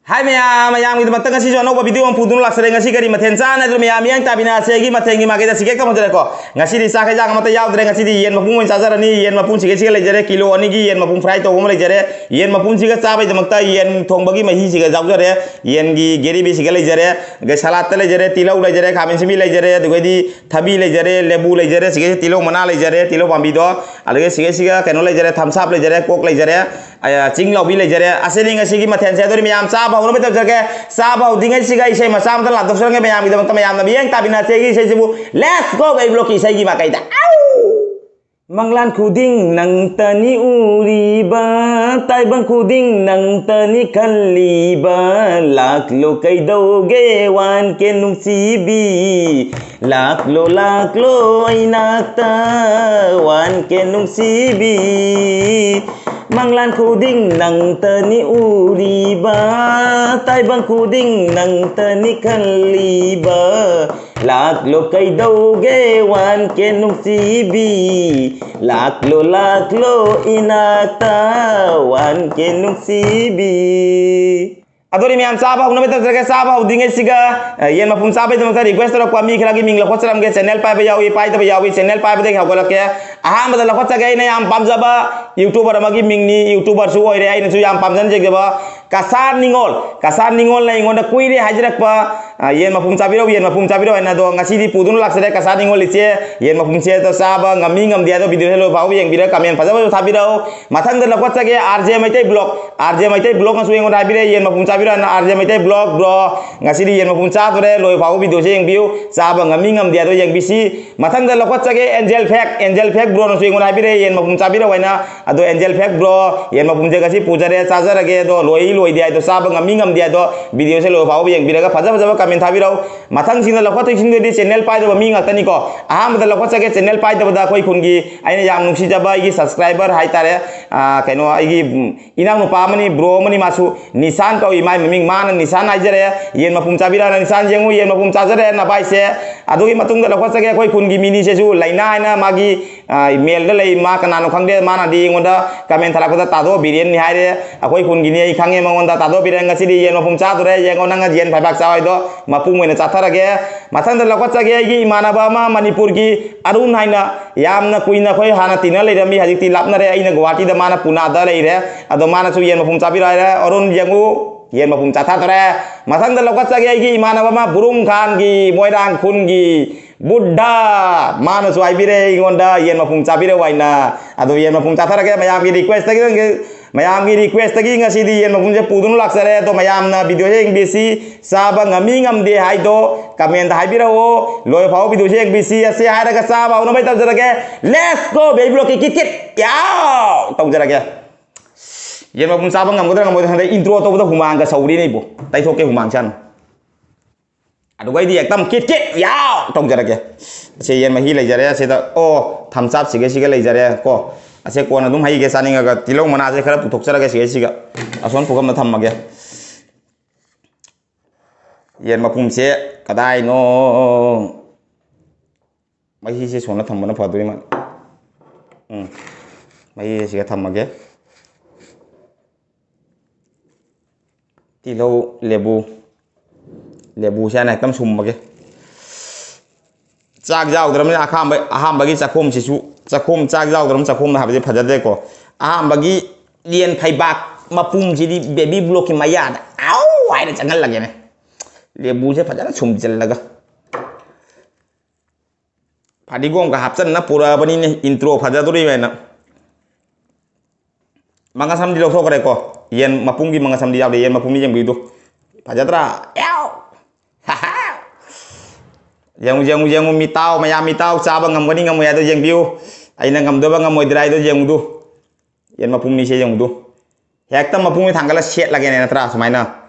Hai maya gitu matang ngasih jono video yang pudun lak sering ngasih kari maten sana itu maya yang tapi nasi lagi maten gimana kita sikit kamu jadi kok ngasih di sakai jangan mata yau dari ngasih di yen mapung cacar ni yen mapung sikit sikit lejare kilo ani gi yen mapung fry to gom lejare yen mapung sikit cabai jamakta yen thong bagi mahi sikit jauh jare yen gi geri bi sikit lejare gay salat lejare tilau lejare kamin simi lejare duga di thabi lejare lebu lejare sikit tilau mana lejare tilau bambi do alage sikit sikit keno lejare thamsap lejare kok lejare cing lau bi lejare asli ngasih gi maten saya tu maya cabai Kalau betul jaga sahabat dengan si guys saya masam tu lah dokter dengan mayam kita mayam nabi yang tapi nasi lagi saya sebut let's go bayi blok saya gimana kita Manglan kuding nang tani uriba tai bang kuding nang tani kaliba lak lo kai doge wan ke nung sibi lak lo ainata wan ke nung sibi Manglan kuding nang tani uriba tai bang kuding nang tani kaliba lak lo kai doge wan ke nung sibi laklo inata wan ke nung sibi Adori miyam saba huna betul terkait saba udinge siga yen mapum saba itu mesti request ro kwami khilagi ming lakot salam ge channel pa bayawi pai ta bayawi channel pa bade khau golak ya aham badal lakot sa ge ne am pam jaba youtuber amagi ming ni youtuber su oi re ai su am pam jan je ba kasar ningol na ingonda kuire hajrak pa yen mapum sabiro na do ngasi di pudun lak sere kasar ningol iche yen mapum che to saba ngami ngam dia do video hello bau yang bira kamen pajaba thabiro mathang de lakot sa ge rj maitai blog ngasu ingonda bire yen mapum sabiro na rj maitai blog bro ngasi di yen mapum cha dore loi bau video se yang view saba ngami ngam dia do yang bisi mathang de lakot sa ge angel fake bro ngasu ingonda bire yen mapum sabiro waina ado angel fake bro yen mapum je gasi pujare charger ge do loi dia itu saba ngam dia do video se lo bau yang bira ga pajaba kamen thabiro mathang sing lakot sing di channel pai do mi ngakta ni ko aham de lakot sa ge channel pai do da koi khungi aina yam nungsi jaba igi subscriber hai tare kaino igi inang no pamani bro mani masu nisan ko imai miming mana nisan ajare yen mapum chabira na nisan jengu yen mapum chajare na bai se adugi matung de lakot sa ge koi khungi mini se su laina na magi mail de lei ma kana no khangde mana di ngoda kamen thala ko ta do biren ni haire akoi khungi ni khange mangonda ta do biren ngasi di yen mapum cha dore yen onanga yen phai bak chawai do mapung mena chathara ge mathang de lakot sa ge gi manaba ma manipur gi arun haina yamna kuina khoi hana tina leirami hajikti lapna re aina guwahati da mana puna da leire ado mana su yen mapum chabira re arun jengu yen mapum chatha tore mathang de lakot sa ge gi manaba ma burung khan gi moirang khun gi Buddha mana su aibire ingonda yen mapum chabire waina ado yen mapum chathara ge mayam gi request tagi ngasi di yen mapum je pudun laksare to mayam na video je bisi saba ngami ngamde hai do comment haibira o loi phau video je bisi ase hai raga saba no bai tab jara ge let's go baby block kit yaw tong jara ge yen mapum saba ngam godra ngam godra intro to bu humang ga sauri nei bo tai thok ke humang chan adugai di ekdam kit yaw tong jara ge se yen mahi lai jare se da o thamsap sige lai jare ko ase ko na dum hai ge saninga ga tilong mana ase khara puthok chara ge sige ason phugam na tham ge yen mapum se kadai no mahi se sona tham na phaduri ma mahi se tham ge tilau lebu sana ekdam sum ge chak jaw dram ne aham bagi chakhom sisu chakhom chak jaw dram chakhom na habje phajade ko aham bagi lien phaibak mapum jidi baby block ki maya da au ai da changal lage ne lebu se phajana sum jallaga phadigom ga hapchan na pura bani ne intro phajaduri wena mangasam di lokso kare ko yen mapum gi mangasam di yaw yen mapum ni jeng bidu phajatra yaw Jangu mitau maya mitau saba ngam gani ngam ya do jeng biu aina ngam do ba ngam moi drai do jeng du yen mapum ni se jeng du hekta mapum ni thangala set lage ne natra sumaina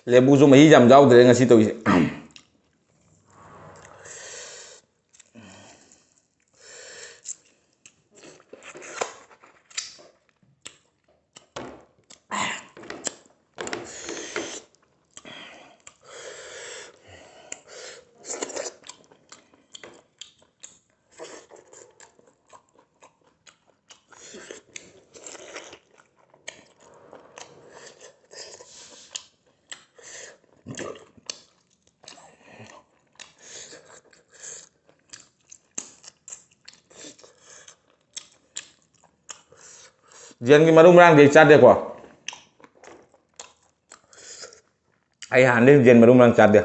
ꯂꯦꯕꯨꯁꯨ ꯃꯍꯤ ꯌꯥꯝ ꯌꯥꯎꯗ꯭ꯔꯦ ꯉꯁꯤ ꯇꯧꯔꯤꯁꯦ ꯌꯦꯟꯒꯤ ꯃꯔꯨ ꯃꯔꯥꯡꯗꯤ ꯑꯩ ꯆꯥꯗꯦꯀꯣ ꯑꯩ ꯍꯥꯟꯅꯗꯩ ꯌꯦꯟ ꯃꯔꯨ ꯃꯔꯥꯡ ꯆꯥꯗꯦ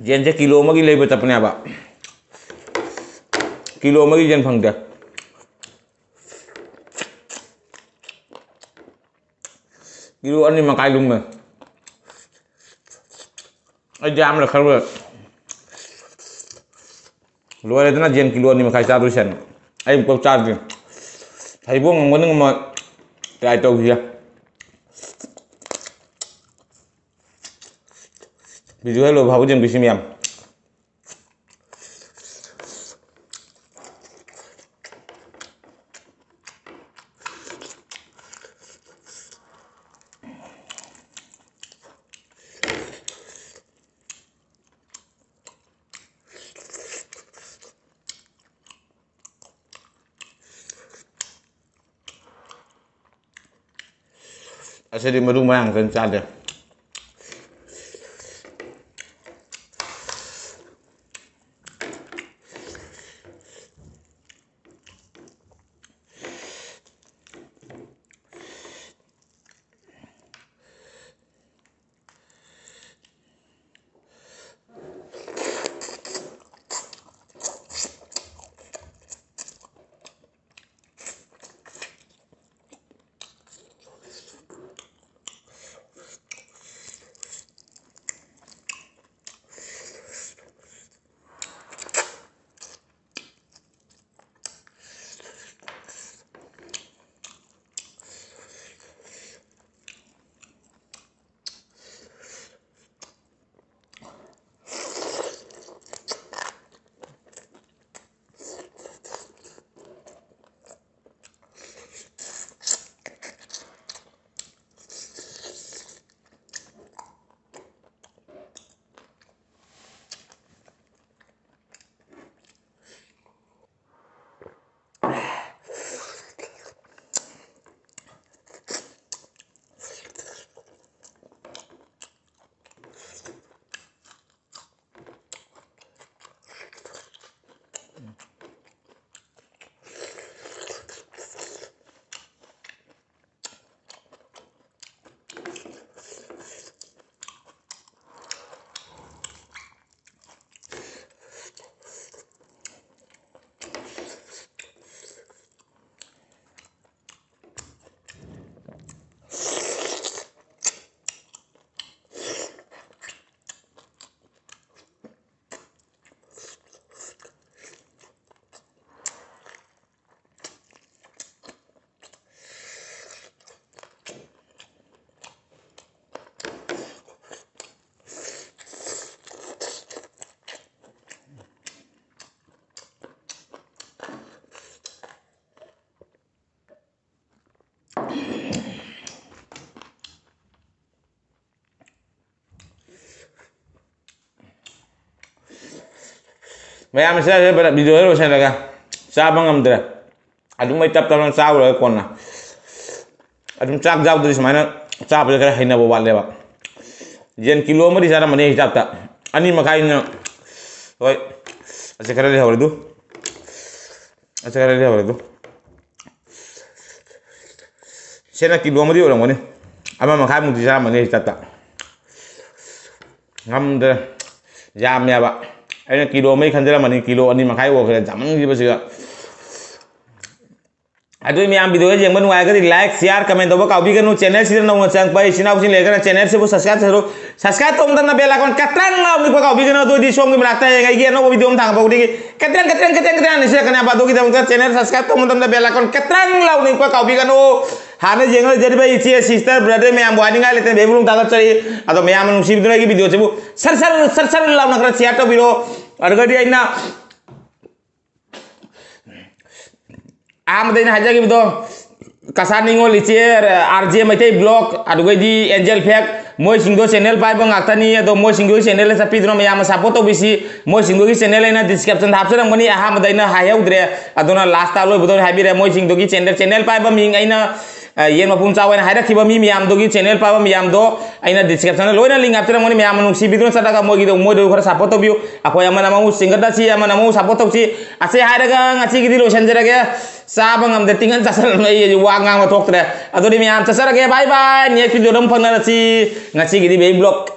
ꯌꯦꯟꯁꯦ ꯀꯤꯂꯣ ꯑꯃꯒꯤ ꯂꯩꯕ ꯆꯠꯄꯅꯦꯕ ꯀꯤꯂꯣ ꯑꯃꯒꯤ ꯌꯦꯟ ꯐꯪꯗꯦ ꯀꯤꯂꯣ 2.5 ꯂꯨꯝꯃꯦ ꯑꯩꯗꯤ ꯌꯥꯝꯅ ꯈꯔꯕ ꯂꯣꯏꯔꯦꯗꯅ ꯌꯦꯟ ꯀꯤꯂꯣ 2.5 ꯆꯥꯗꯣꯏꯁꯦ ꯑꯩ ꯑꯃꯨꯛ ꯆꯥꯗ꯭ꯔꯤ ꯊꯩꯕꯣꯡ ꯉꯝꯒꯅꯤ ꯉꯝꯃꯣꯏ ꯇ꯭ꯔꯥꯏ ꯇꯧꯁꯤꯌꯦ ꯚꯤꯖꯨꯑꯦꯜ ꯑꯣꯏꯕ ꯐꯥꯎꯕ ꯌꯦꯡꯕꯤꯁꯤ ꯃꯌꯥꯝ ꯑꯁꯤꯗꯤ ꯃꯔꯨ ꯃꯔꯥꯡ ꯐꯖꯅ ꯆꯥꯗꯦ ꯃꯌꯥꯝ ꯁꯤꯗ ꯚꯤꯗꯤꯑꯣ ꯂꯣꯏꯁꯤꯜꯂꯒ ꯆꯥꯕ ꯉꯝꯗ꯭ꯔꯦ ꯑꯗꯨꯝ ꯑꯩ ꯇꯞ ꯇꯞꯅ ꯆꯥꯔꯨꯔꯒ ꯀꯣꯟꯅ ꯑꯗꯨꯝ ꯆꯥꯛ ꯆꯥꯕꯗꯗꯤ ꯁꯨꯃꯥꯏꯅ ꯆꯥꯕꯁꯦ ꯈꯔ ꯍꯩꯅꯕ ꯋꯥꯠꯂꯦꯕ ꯌꯦꯟ ꯀꯤꯂꯣ ꯑꯃꯗꯤ ꯆꯥꯔꯝꯃꯅꯤ ꯍꯤꯡꯁꯥꯞꯇ 2.5ꯅ ꯍꯣꯏ ꯑꯁꯤ ꯈꯔ ꯂꯩꯍꯧꯔꯦ ꯑꯗꯨ ꯑꯁꯤ ꯈꯔ ꯂꯩꯍꯧꯔꯦ ꯑꯗꯨ ꯁꯤꯅ ꯀꯤꯂꯣ ꯑꯃꯗꯤ ꯑꯣꯏꯔꯝꯒꯅꯤ 1.5 ꯆꯥꯔꯝꯃꯅꯤ ꯍꯤꯡꯁꯥꯞꯇ ꯉꯝꯗ꯭ꯔꯦ ꯌꯥꯝꯃꯦꯕ ꯑꯩꯅ ꯀꯤꯂꯣ 1 ꯈꯟꯖꯔꯝꯃꯅꯤ ꯀꯤꯂꯣ 2.5 ꯑꯣꯏꯈ꯭ꯔꯦ ꯌꯥꯝꯃꯟꯈꯤꯕꯁꯤꯒ अदुई मैम वीडियो जेंग नुआई गदी लाइक शेयर कमेंट तब काउबीगनु चैनल सिद नौ चंग पाई सिनाउ सिन लेगना चैनल से सब्सक्राइब तम दना बेल आइकन कत्रंग लाउनी को काउबीगनु दोदी सोम की मनाता है ये नो वीडियो में थांग बाउदी कत्रंग निसे कना बादोगी दम चैनल सब्सक्राइब तम दना बेल आइकन कत्रंग लाउनी को काउबीगनु हाने जेंग जेरबे इचे सिस्टर ब्रदर मैम वानिंगा लेते बेबुलुं तागत चरी अदो मैम नुसिबदुना की वीडियो सेबु सर लाउना खरा शेयर तो बिरो अरगदी आइना आमदैन हाजागी बिदो कसानिंगो लिचे आरजे मैथे ब्लॉग अदुगैदी एंजल फेक मोय सिंगो चैनल पाइबो ngakani ado moy singo channel sa pidro ma'am support तो बिसी मोय सिंगो की चैनल आइना डिस्क्रिप्शन हाबसरंगमनि आहामदैना हायाउद्रे अदोना लास्ट ता लोय बदो हाबिरे मोय सिंगो की चैनल पाइबो मिंग आइना येन मपुम चावैना हायराखिबा मियाम दोगी चैनल पाबा मियाम दो आइना डिस्क्रिप्शन लोयना लिंक हाबसरंगमनि मैम नुसी बिदो सदागा मोय खरा सपोर्ट तो बियो अखोय अमना मामु सिंगदा सी अमना मामु सपोर्ट तो सी असे हायरागा ngachi gidi lo sanjaraga sabang am detingan tasar ai wangang ma thoktre adoni ma'am चसरगे बाय बाय नेक्स्ट वीडियो दम फंगना सी ngachi gidi be blog